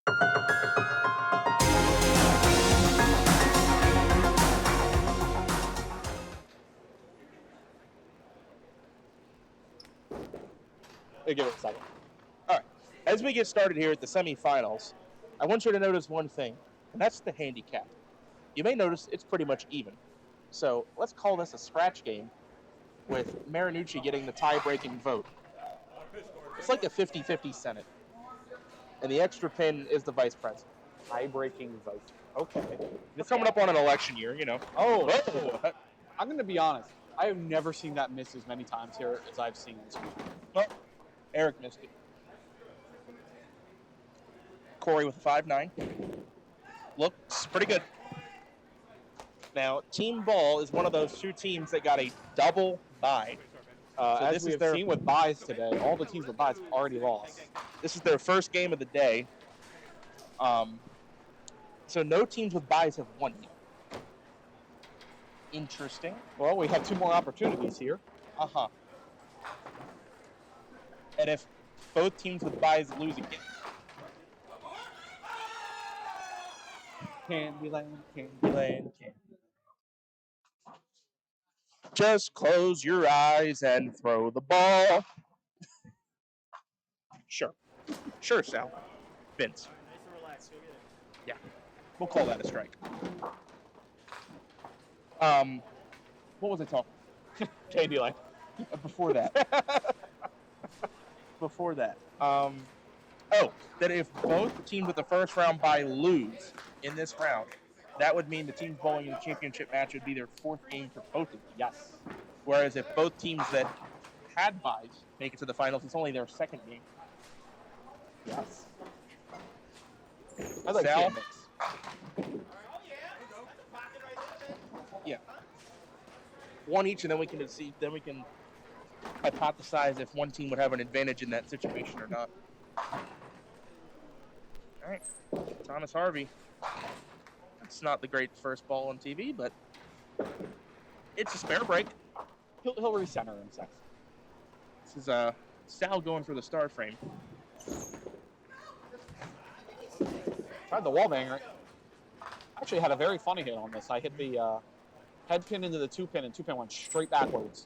Give it a second. All right. As we get started here at the semifinals, I want you to notice one thing, and that's the handicap. You may notice it's pretty much even. So let's call this a scratch game with Marinucci getting the tie-breaking vote. It's like a 50-50 Senate. And the extra pin is the vice president. Tie-breaking vote. Okay. We're coming up on an election year, you know. Oh. I'm going to be honest. I have never seen that miss as many times here as I've seen this week. Oh, Eric missed it. Corey with a 5-9. Looks pretty good. Now, Team Ball is one of those two teams that got a double bye. As we have seen with buys today, all the teams with buys have already lost. This is their first game of the day. So no teams with buys have won yet. Interesting. Well, we have 2 more opportunities here. Uh-huh. And if both teams with buys lose again. Candyland. Just close your eyes and throw the ball. Sure, Sal. Vince. Yeah, we'll call that a strike. What was I talking? Candyland. Before that. That if both teams with the first round bye lose in this round, that would mean the teams bowling in the championship match would be their 4th game for both of them. Yes. Whereas if both teams that had buys make it to the finals, it's only their 2nd game. Yes. I like Sal. Yeah. One each, and then we can see. Then we can hypothesize if one team would have an advantage in that situation or not. All right, Thomas Harvey. It's not the great first ball on TV, but it's a spare break. He'll recenter himself. This is Sal going for the star frame. Tried the wall banger. Actually had a very funny hit on this. I hit the head pin into the 2-pin, and 2-pin went straight backwards.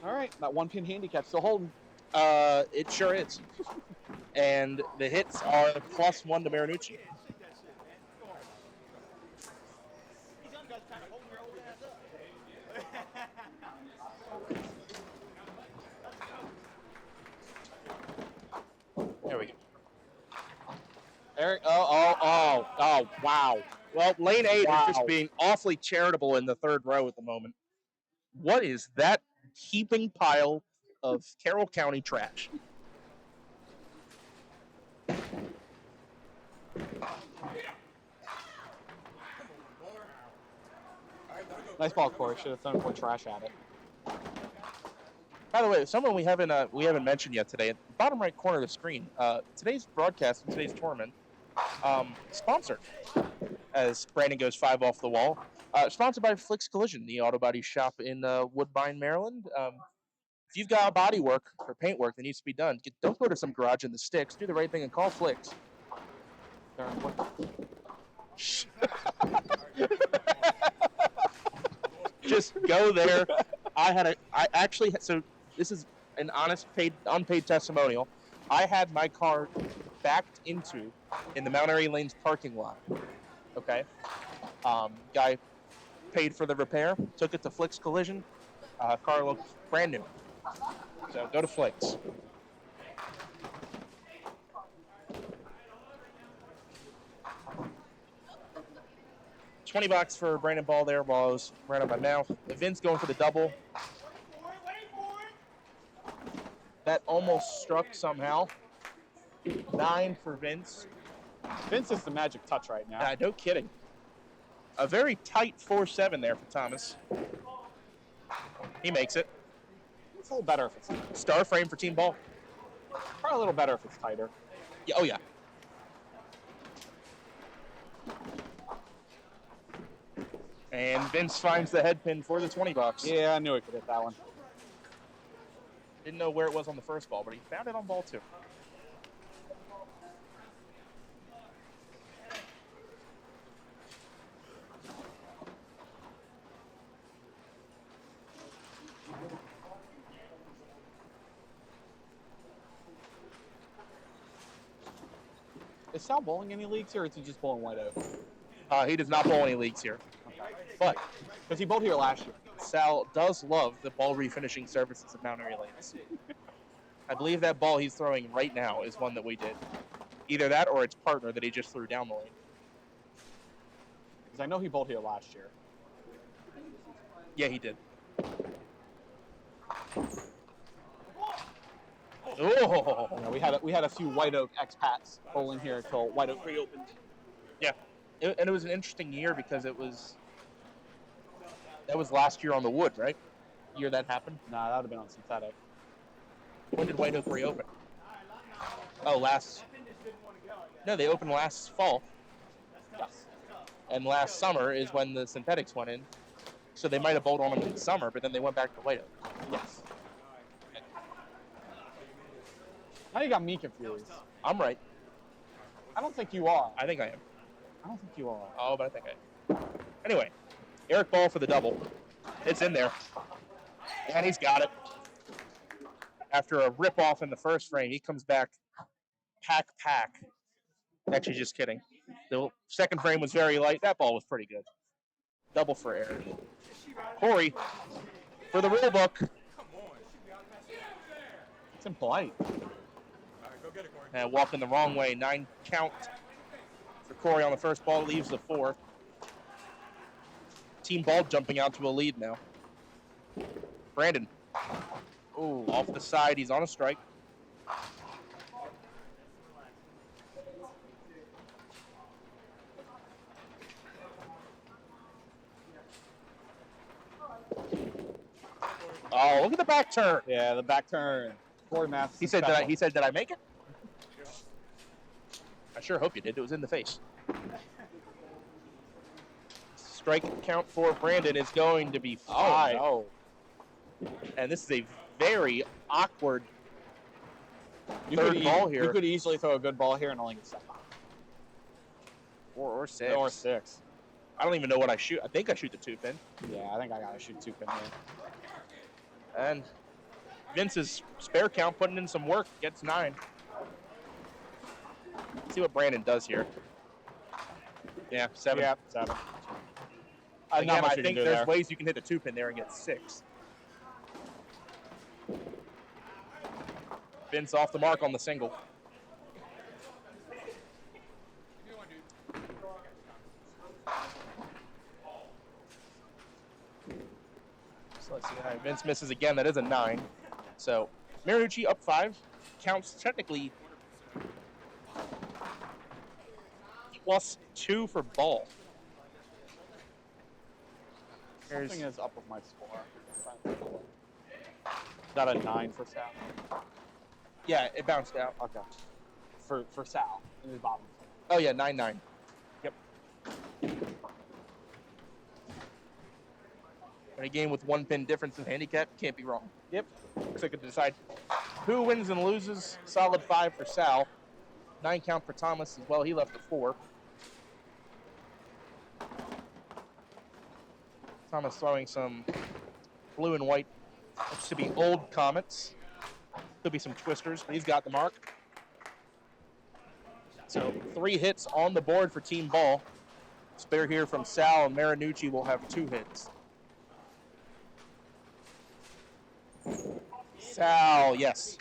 All right, that 1-pin handicap still holding. It sure is. And the hits are +1 to Marinucci. There we go. Eric, oh, wow. Well, lane 8 is just being awfully charitable in the 3rd row at the moment. What is that heaping pile of Carroll County trash? Nice ball, Corey. Should have thrown more trash at it. By the way, someone we haven't mentioned yet today, at the bottom right corner of the screen, today's broadcast and today's tournament, sponsored, as Brandon goes 5 off the wall, sponsored by Flicks Collision, the auto body shop in Woodbine, Maryland. If you've got body work or paint work that needs to be done, don't go to some garage in the sticks. Do the right thing and call Flicks. Just go there. So this is an honest, unpaid testimonial. I had my car backed into in the Mount Airy Lanes parking lot. Okay. Guy paid for the repair, took it to Flicks Collision. Car looked brand new. So go to Flicks. $20 for Brandon Ball there while I was right on my mouth. Vince going for the double. That almost struck somehow. 9 for Vince. Vince is the magic touch right now. No kidding. A very tight 4-7 there for Thomas. He makes it. It's a little better if it's tighter. Star frame for team ball. Probably a little better if it's tighter. Yeah, oh, yeah. And Vince finds the head pin for the 20 bucks. Yeah, I knew he could hit that one. Didn't know where it was on the first ball, but he found it on ball 2. Is Sal bowling any leagues here, or is he just bowling White Oak? He does not bowl any leagues here. But Because he bowled here last year. Sal does love the ball refinishing services of Mount Airy Lanes. I believe that ball he's throwing right now is one that we did. Either that or its partner that he just threw down the lane. Because I know he bowled here last year. Yeah, he did. Oh, Yeah, we had a few White Oak expats bowling here until White Oak reopened. yeah. And it was an interesting year because that was last year on the wood, right? Year that happened. Nah, that would have been on synthetic. When did White Oak reopen? Oh, No, they opened last fall. Yes. And last summer is when the synthetics went in. So they might have bowled on them in summer, but then they went back to White Oak. Yes. Now you got me confused. I'm right. I don't think you are. I think I am. I don't think you are. Oh, but I think I am. Anyway, Eric ball for the double. It's in there. And he's got it. After a rip-off in the first frame, he comes back pack. Actually, just kidding. The second frame was very light. That ball was pretty good. Double for Eric. Corey for the rule book. It's impolite. And walking the wrong way. 9 count for Corey on the first ball. Leaves the 4. Team ball jumping out to a lead now. Brandon. Ooh, off the side. He's on a strike. Oh, look at the back turn. Yeah, the back turn. Corey Mathis. He said, did I make it? I sure hope you did. It was in the face. Strike count for Brandon is going to be 5. Oh, And this is a very awkward no. third ball here. You could easily throw a good ball here and only get 7. Or 6. Or 6. I don't even know what I shoot. I think I shoot the 2-pin. Yeah, I think I got to shoot 2 pin here. And Vince's spare count putting in some work. Gets 9. Let's see what Brandon does here. Yeah, 7. Yeah, 7. Again, Not much I you think can do there's there. ways you can hit the 2-pin there and get 6. Vince off the mark on the single. So let's see. All right, Vince misses again. That is a 9. So Marinucci up 5. Counts technically +2 for ball. Something is up with my score. Got a 9 for Sal. Yeah, it bounced out. Okay. For Sal in his bottom. Oh, yeah, 9-9. Yep. In a game with 1 pin difference in handicap, can't be wrong. Yep. So I could decide who wins and loses. Solid 5 for Sal. 9 count for Thomas as well. He left a 4. Thomas throwing some blue and white. Looks to be old Comets. Could be some twisters, but he's got the mark. So 3 hits on the board for team ball. Spare here from Sal, and Marinucci will have 2 hits. Sal, yes.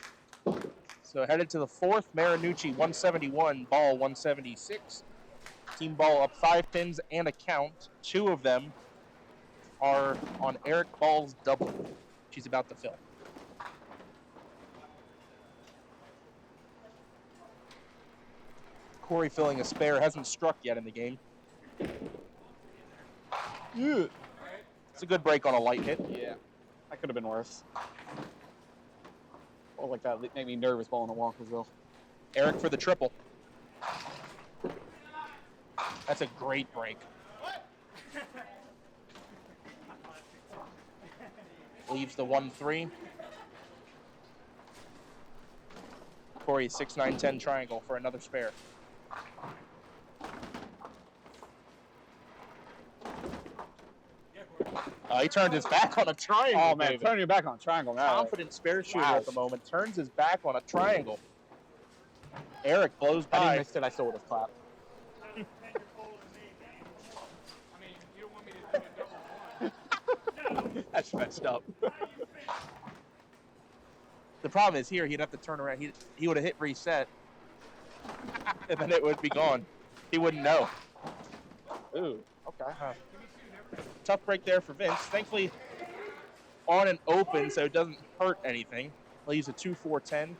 So headed to the 4th, Marinucci 171, ball 176. Team ball up 5 pins and a count. 2 of them are on Eric Ball's double. She's about to fill. Corey filling a spare, hasn't struck yet in the game. Yeah. It's a good break on a light hit. Yeah. That could have been worse. Oh, like that made me nervous ball in the Walkersville. Eric for the triple. That's a great break. Leaves the 1-3. Corey 6-9-10 triangle for another spare. He turned his back on a triangle. Oh man, David. turning your back on a triangle now. Confident spare shooter Wow. at the moment. Turns his back on a triangle. Eric blows I by. didn't miss it. I still would have clapped. That's messed up. The problem is here, he'd have to turn around. He would have hit reset, and then it would be gone. He wouldn't know. Ooh, okay. Tough break there for Vince. Thankfully, on and open, so it doesn't hurt anything. Leaves a 2-4-10.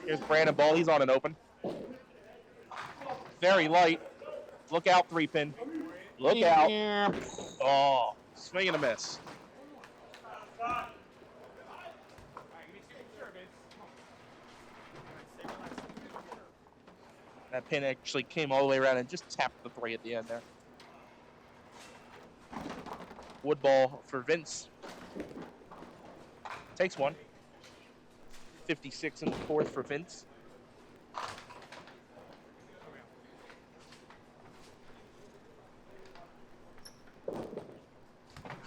Here's Brandon Ball. He's on and open. Very light. Look out, 3-pin. Look out. Yeah. Oh, swing and a miss. That pin actually came all the way around and just tapped the 3 at the end there. Wood ball for Vince. Takes one. 56 in the fourth for Vince.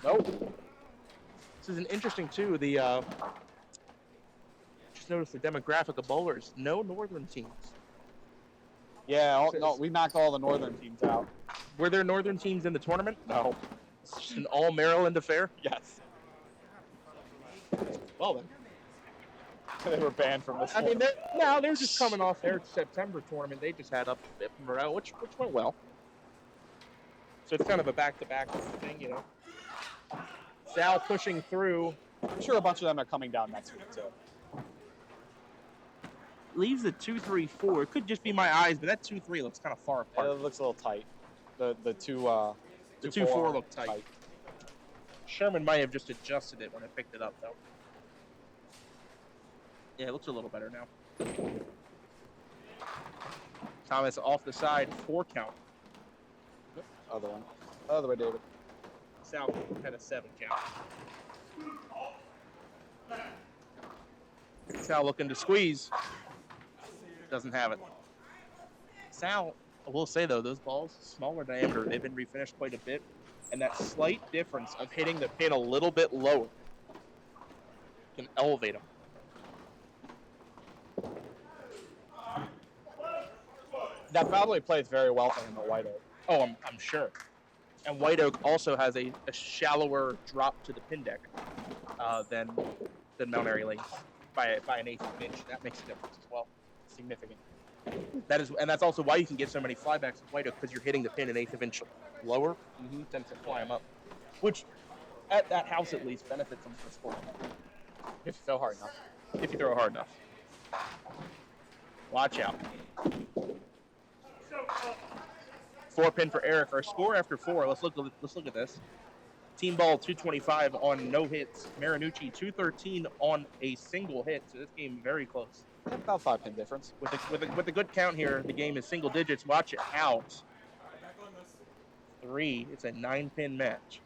Nope. This is an interesting too. Just noticed the demographic of bowlers. No northern teams. Yeah, no, we knocked all the northern teams out. Were there northern teams in the tournament? No. It's just an all Maryland affair. Yes. Well then. They were banned from this. I mean, they're just coming off their September tournament. They just had up morale, which went well. So it's kind of a back-to-back thing, you know. Sal pushing through. I'm sure a bunch of them are coming down next week too. Leaves the 2-3-4. It could just be my eyes, but that 2-3 looks kind of far apart. It looks a little tight. The 2-4 looked tight. Sherman might have just adjusted it when I picked it up, though. Yeah, it looks a little better now. Thomas off the side, 4 count. Other one. Other way, David. Sal had a 7 count. Sal looking to squeeze. Doesn't have it. Sal, I will say though, those balls, smaller diameter, they've been refinished quite a bit. And that slight difference of hitting the pin a little bit lower can elevate them. That probably plays very well for him at White Oak. Oh, I'm sure. And White Oak also has a shallower drop to the pin deck than Mount Airy Lanes by an eighth of an inch. That makes a difference as well. Significant. That's also why you can get so many flybacks with White Oak, because you're hitting the pin an eighth of an inch lower, tends to fly them up, which at that house at least benefits them for scoring. If you throw hard enough. If you throw hard enough. Watch out. 4-pin for Eric. Our score after 4. Let's look at this. Team ball 225 on no hits. Marinucci 213 on a single hit. So this game very close. About 5-pin difference. With a good count here, the game is single digits. Watch it out. 3. It's a 9-pin match.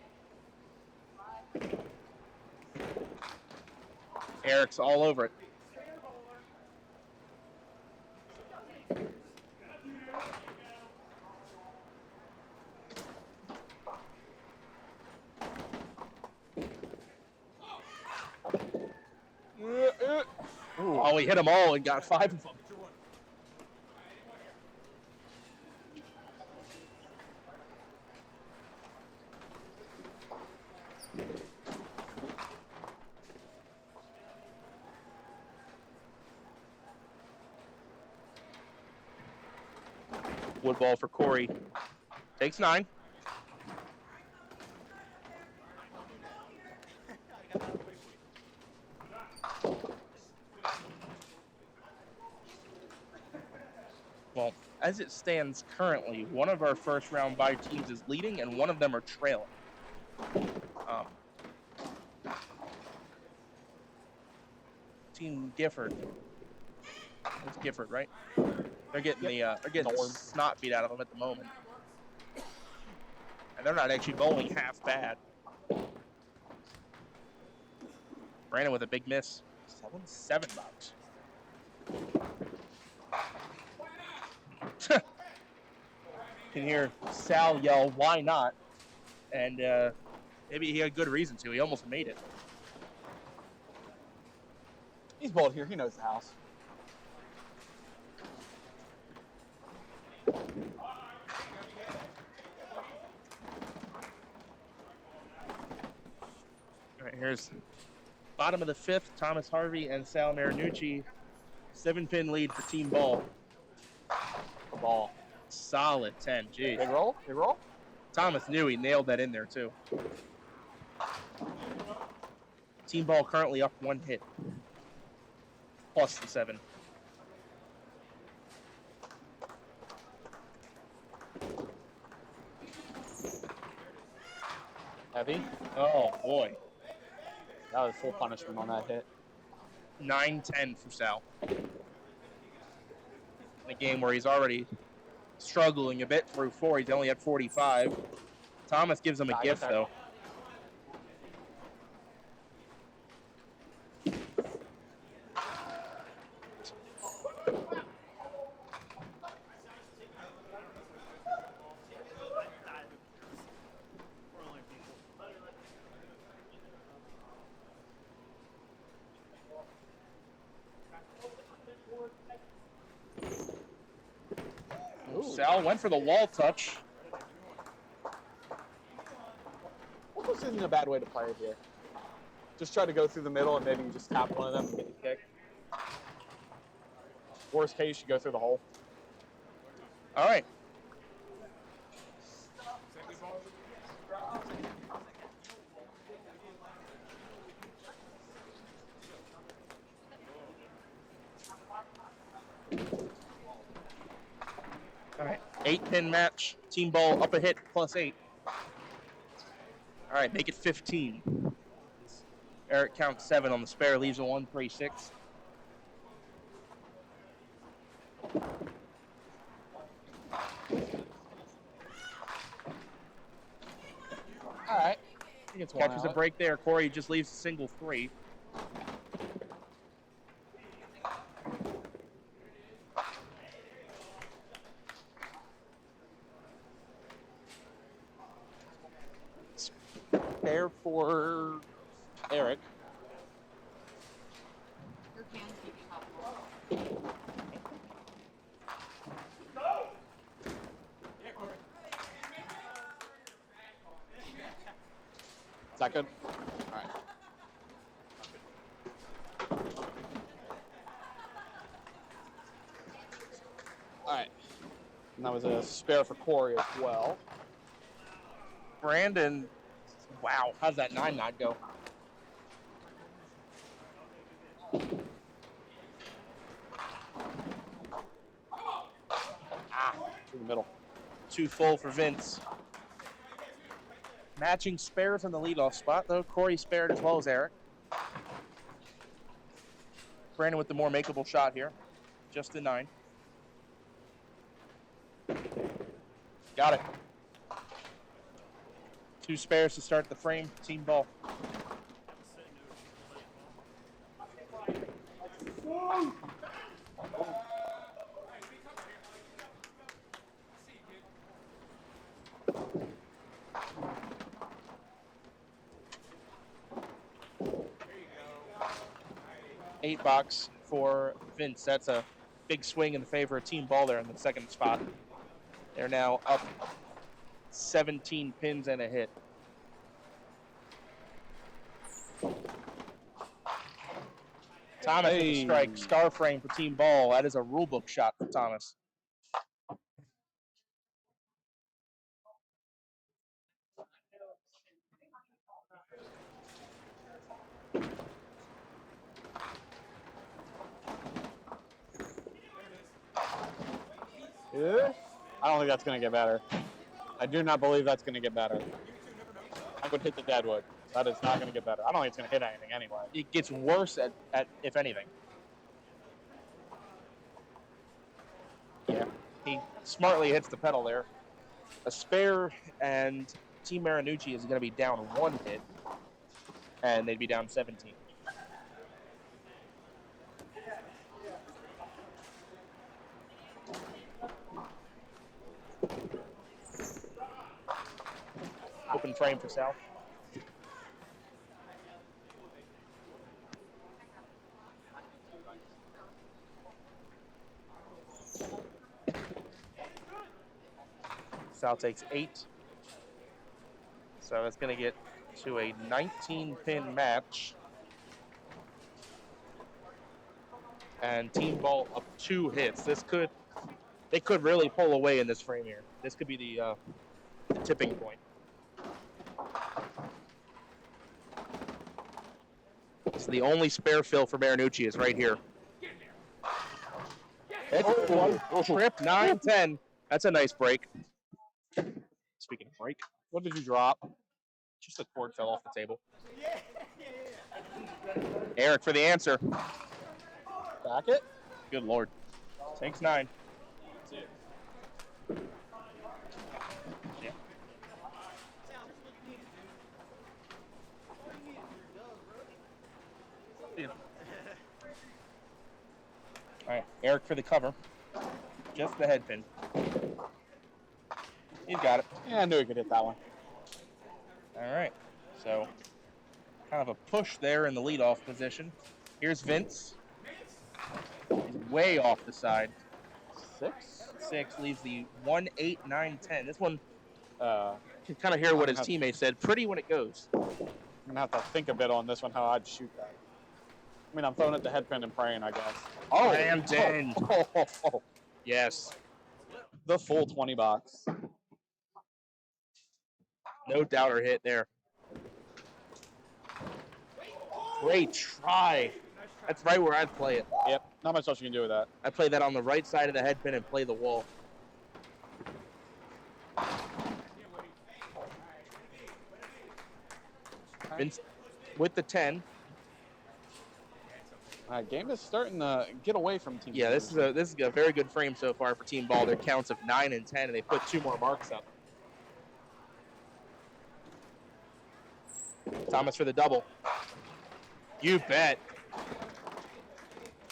Eric's all over it. Oh, he hit them all and got 5 of them. Wood ball for Corey. Takes 9. Well, as it stands currently, one of our first round bye teams is leading and one of them are trailing. Team Gifford. It's Gifford, right? They're getting Yep. they're getting the Zorn. snot beat out of them at the moment, and they're not actually bowling half bad. Brandon with a big miss. 7 bucks. Can hear Sal yell, "Why not?" And maybe he had good reason to. He almost made it. He's bold here. He knows the house. All right, here's bottom of the 5th. Thomas Harvey and Sal Marinucci. 7-pin lead for Team Ball. The ball. Solid 10. Jeez. Big roll. Big roll. Thomas knew he nailed that in there too. Team Ball currently up 1 hit. Plus the 7. Heavy. Oh boy. That was full punishment on that hit. 9-10 for Sal. In a game where he's already struggling a bit through 4. He's only at 45. Thomas gives him a gift though. Sal went for the wall touch. Almost isn't a bad way to play it here. Just try to go through the middle and maybe you just tap one of them and get the kick. Worst case, you go through the hole. All right. All right. 8-pin match. Team Ball up a hit plus 8. All right, make it 15. Eric counts 7 on the spare, leaves a 1-3-6. All right. He gets one Catches a out. break there. Corey just leaves a single 3. Spare for Eric. Your can's keeping up. Is that good? All right. All right. And that was a spare for Corey as well. Brandon, wow, how's that 9 not go? Through the middle. 2 full for Vince. Matching spares in the leadoff spot, though. Corey spared as well as Eric. Brandon with the more makeable shot here. Just a 9. Got it. 2 spares to start the frame. Team Ball. $8 for Vince. That's a big swing in the favor of Team Ball there in the second spot. They're now up 17 pins and a hit. Thomas with a strike. Star frame for Team Ball. That is a rulebook shot for Thomas. Yeah. I don't think that's going to get better. I do not believe that's going to get better. I would hit the deadwood. That is not going to get better. I don't think it's going to hit anything anyway. It gets worse at if anything. Yeah, he smartly hits the pedal there. A spare, and Team Marinucci is going to be down 1 hit, and they'd be down 17. Open frame for Sal. Sal takes 8. So it's going to get to a 19-pin match. And Team Ball up 2 hits. They could really pull away in this frame here. This could be the tipping point. So the only spare fill for Marinucci is right here. Trip 9-10. That's a nice break. Speaking of break, What did you drop? just the cord fell off the table. Eric for the answer. Back it? Good Lord. Takes 9. Yeah. All right, Eric for the cover. Just the head pin. He's got it. Yeah, I knew he could hit that one. All right, so kind of a push there in the leadoff position. Here's Vince. He's way off the side. 6 leaves the 1, 8, 9, 10. This one, can kind of hear what his teammate said. Pretty when it goes. I'm going to have to think a bit on this one, how I'd shoot that. I mean, I'm throwing it to head pin and praying, I guess. Oh, and 10. Yes. The full 20 bucks. No doubter hit there. Great try. That's right where I'd play it. Yep, not much else you can do with that. I play that on the right side of the head pin and play the wall. Vince with the 10. Game is starting to get away from Team. Yeah, this is a very good frame so far for Team Ball. Their counts of 9 and 10, and they put 2 more marks up. Thomas for the double. You bet.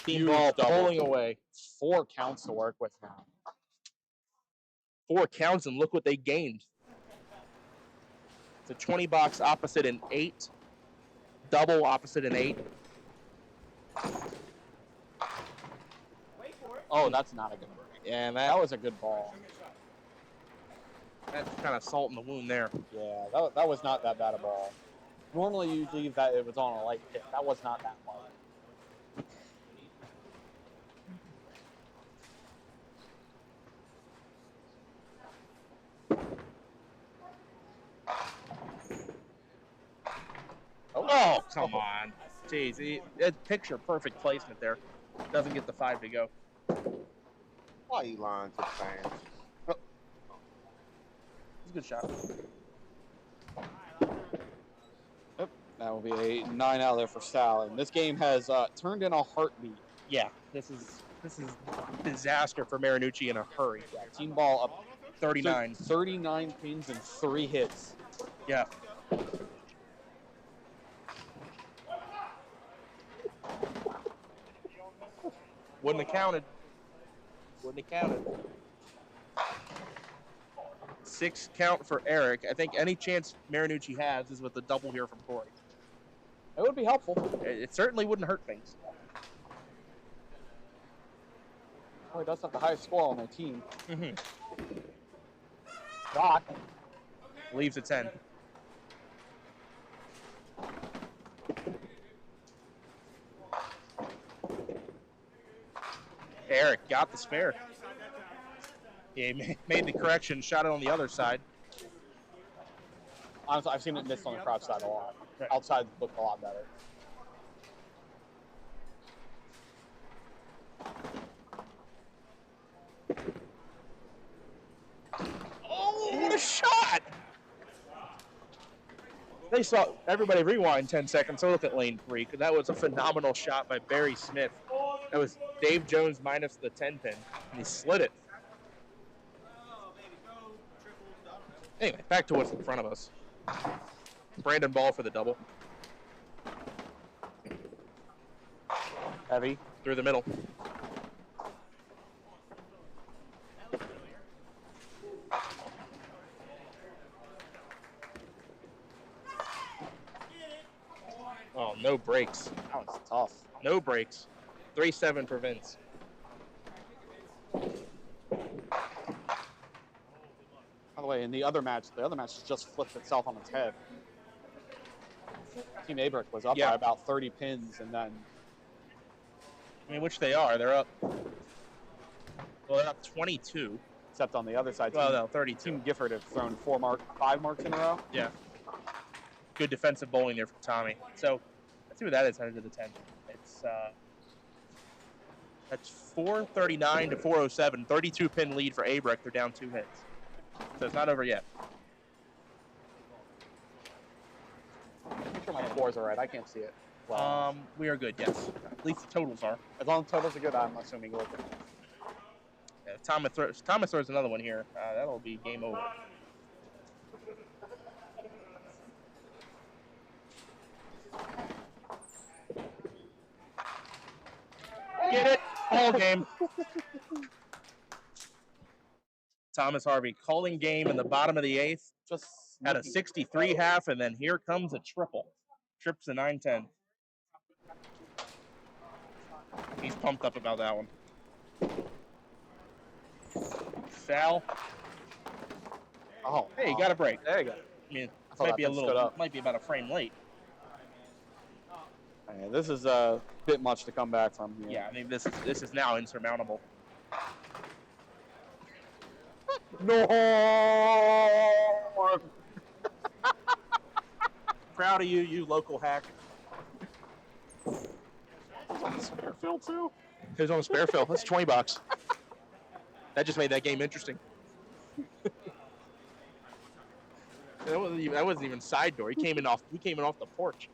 Team Ball pulling away. 4 counts to work with now. 4 counts, and look what they gained. It's a 20 box opposite an 8. Double opposite an 8. Oh, that's not a good break. Yeah, and That was a good ball. that's kind of salt in the wound there. Yeah, that was not that bad a ball. Normally you leave that it was on a light hit. That was not that far. Oh, come on. Jeez, picture perfect placement there. Doesn't get the 5 to go. Why you lying to the fans? It's a good shot. Yep, that will be a 9 out there for Sal. And this game has turned in a heartbeat. Yeah, this is disaster for Marinucci in a hurry. Yeah, Team Ball up 39. 39 pins and 3 hits. Yeah. Wouldn't have counted. Wouldn't have counted. 6 count for Eric. I think any chance Marinucci has is with the double here from Corey. It would be helpful. It certainly wouldn't hurt things. Oh, he does have the highest score on their team. Mm-hmm. Shot. Leaves a 10. Eric got the spare. He made the correction, shot it on the other side. Honestly, I've seen it missed on the crowd side a lot. Outside looked a lot better. Oh, what a shot! They saw everybody rewind 10 seconds. So look at lane 3 because that was a phenomenal shot by Barry Smith. That was Dave Jones minus the 10 pin, and he slid it. Anyway, back to what's in front of us. Brandon Ball for the double. Heavy. Through the middle. Oh, no breaks. That was tough. No breaks. 3-7 for Vince. By the way, in the other match just flipped itself on its head. Team Abrick was up by about 30 pins, and then... I mean, which they are. They're up. Well, they're up 22. Except on the other side. Well, no, 32. Team Gifford have thrown 5 marks in a row. Yeah. Good defensive bowling there from Tommy. So, let's see what that is headed to the 10th. It's, that's 439 to 407. 32 pin lead for Abrick. They're down 2 hits. So it's not over yet. I'm sure my scores are right. I can't see it. Well, We are good, yes. At least the totals are. as long as totals are good, I'm assuming we'll win. Yeah, if Thomas throws another one here. That'll be game over. Get it? Ball game. Thomas Harvey calling game in the bottom of the 8th. Just Had a 63 half, and then here comes a triple. Trips a 9-10. He's pumped up about that one. Foul. Oh, Hey, you got a break. There you go. I mean, I thought might be that thing stood up. might be about a frame late. Yeah, this is a bit much to come back from here. Yeah, I mean this is now insurmountable. No. Proud of you, you local hack. Spare fill too. Who's on the spare fill? That's $20. That just made that game interesting. That wasn't even side door. He came in off the porch.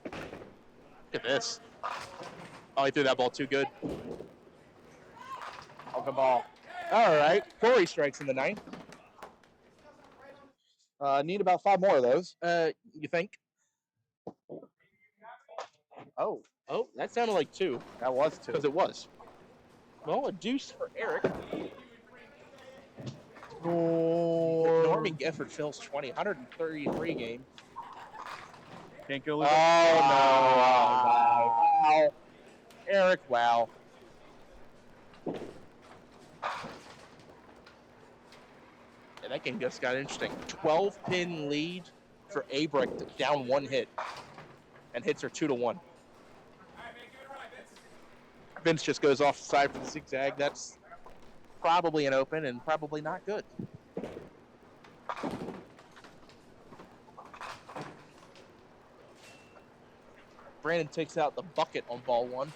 Look at this. Oh, he threw that ball too good. Oh, good ball. All right. Corey strikes in the 9th. Need about 5 more of those. You think? Oh, Oh, that sounded like 2. that was 2. Because it was. Well, a deuce for Eric. Normie Gifford fills 20, 133 game. Can't go lose. Oh, Wow. Eric, wow. Yeah, that game just got interesting. 12-pin lead for Abrick, down 1 hit. And hits are 2-1. Vince just goes off the side for the zigzag. That's probably an open and probably not good. Brandon takes out the bucket on ball 1.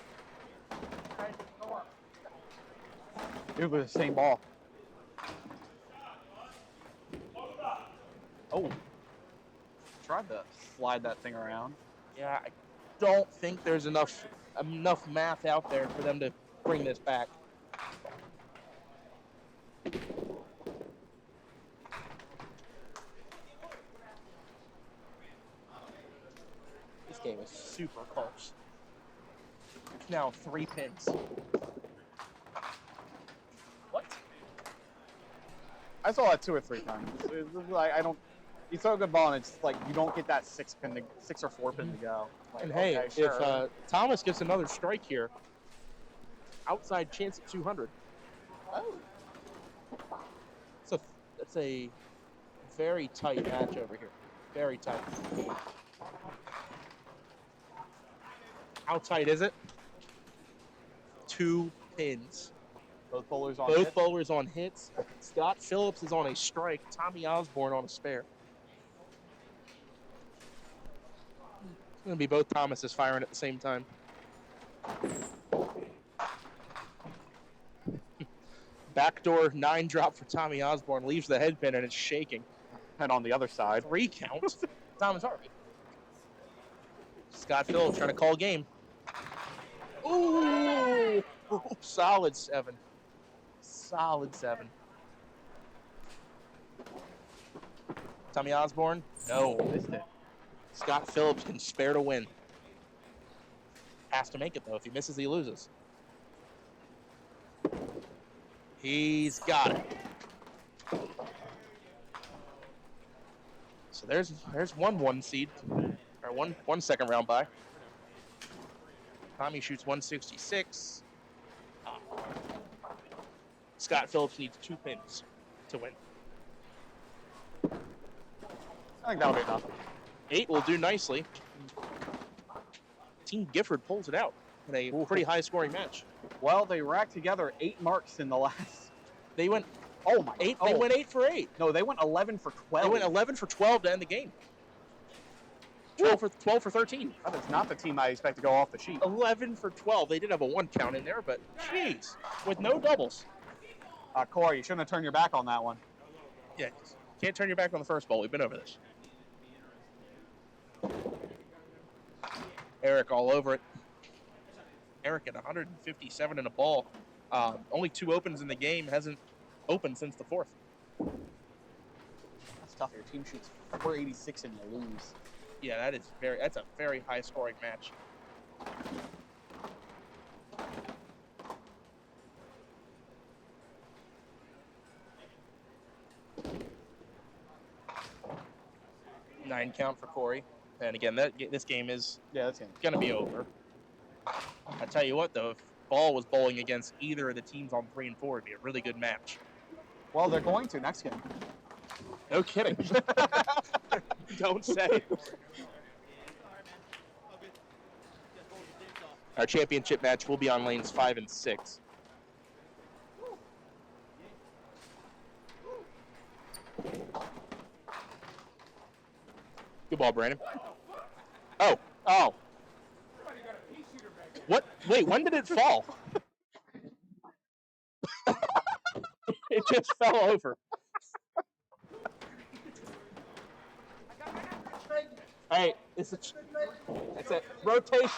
It was the same ball. Oh. Tried to slide that thing around. Yeah, I don't think there's enough math out there for them to bring this back. This game is super close. It's now 3 pins. What? I saw that 2 or 3 times. It's like I don't. You throw a good ball and it's like you don't get that 6 or 4 pin to go. Like, And hey, okay, sure. if Thomas gets another strike here, outside chance at 200. Oh. That's a very tight match over here. Very tight. How tight is it? 2 pins. Both bowlers on Both hit. bowlers on hits. Scott Phillips is on a strike. Tommy Osborne on a spare. It's going to be both Thomases firing at the same time. Backdoor 9 drop for Tommy Osborne. Leaves the head pin and it's shaking. And on the other side. 3 count. Thomas Harvey. Scott Phillips trying to call game. Ooh! Solid 7. Solid 7. Tommy Osborne? No, missed it. Scott Phillips can spare to win. Has to make it, though. If he misses, he loses. He's got it. So there's one seed, or one second round bye. Tommy shoots 166. Scott Phillips needs 2 pins to win. I think that'll be enough. 8 will do nicely. Team Gifford pulls it out in a pretty high-scoring match. Well, they racked together 8 marks in the last. They went 8. They went 8 for 8. No, they went 11 for 12. They went 11 for 12 to end the game. 12 for 13. That is not the team I expect to go off the sheet. 11 for 12. They did have a 1 count in there, but jeez, with no doubles. Corey, you shouldn't have turned your back on that one. Yeah, can't turn your back on the first ball. We've been over this. Eric all over it. Eric at 157 in a ball. Only 2 opens in the game. Hasn't opened since the 4th. That's tough. Your team shoots 486 and you lose. Yeah, that's a very high scoring match. Nine count for Corey. And again, this game is that's him. going to be over. I tell you what, though, if Ball was bowling against either of the teams on 3 and 4, it'd be a really good match. Well, they're going to next game. No kidding. Don't say. Our championship match will be on lanes 5 and 6. Good ball, Brandon. Oh. What? Wait, when did it fall? It just fell over. Hey, it's a rotation.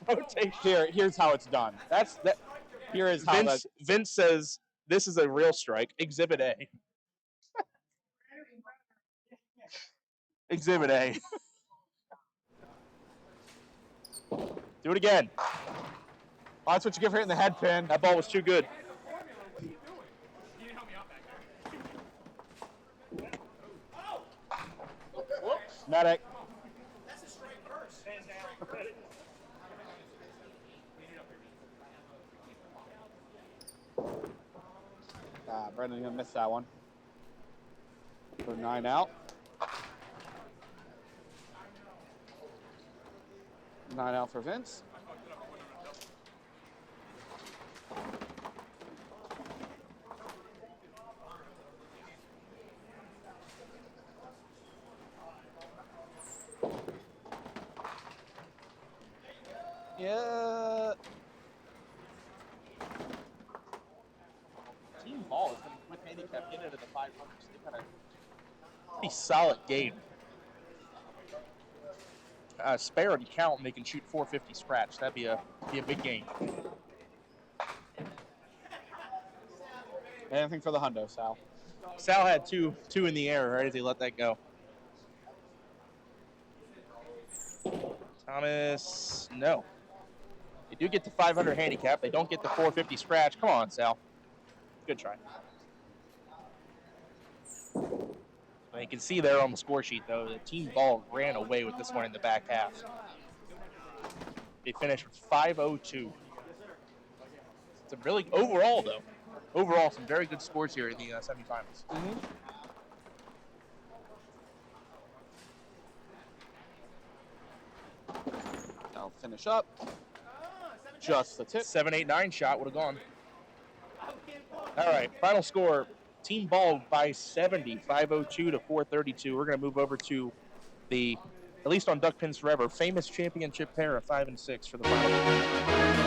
Rotation. Here's how it's done. Here is how Vince says this is a real strike. Exhibit A. Exhibit A. Do it again. Oh, that's what you give for hitting the head pin. That ball was too good. Medic. Brendan's gonna miss that one. For 9 out. 9 out for Vince. Yeah. Team Ball is going to with handicap get into the 500s. They've had a pretty solid game. Spare and count, and they can shoot 450 scratch. That'd be a big game. Anything for the hundo, Sal? Sal had two in the air right as he let that go. Thomas, no. They do get the 500 handicap. They don't get the 450 scratch. Come on, Sal. Good try. And you can see there on the score sheet, though, the team Ball ran away with this one in the back half. They finished with 502. It's a really, overall, some very good scores here in the semifinals. Mm-hmm. I'll finish up. Just the tip. 7-8-9 shot would have gone. All right, final score. Team Ball by 70, 502 to 432. We're going to move over to the, at least on Duck Pins Forever, famous championship pair of 5 and 6 for the final.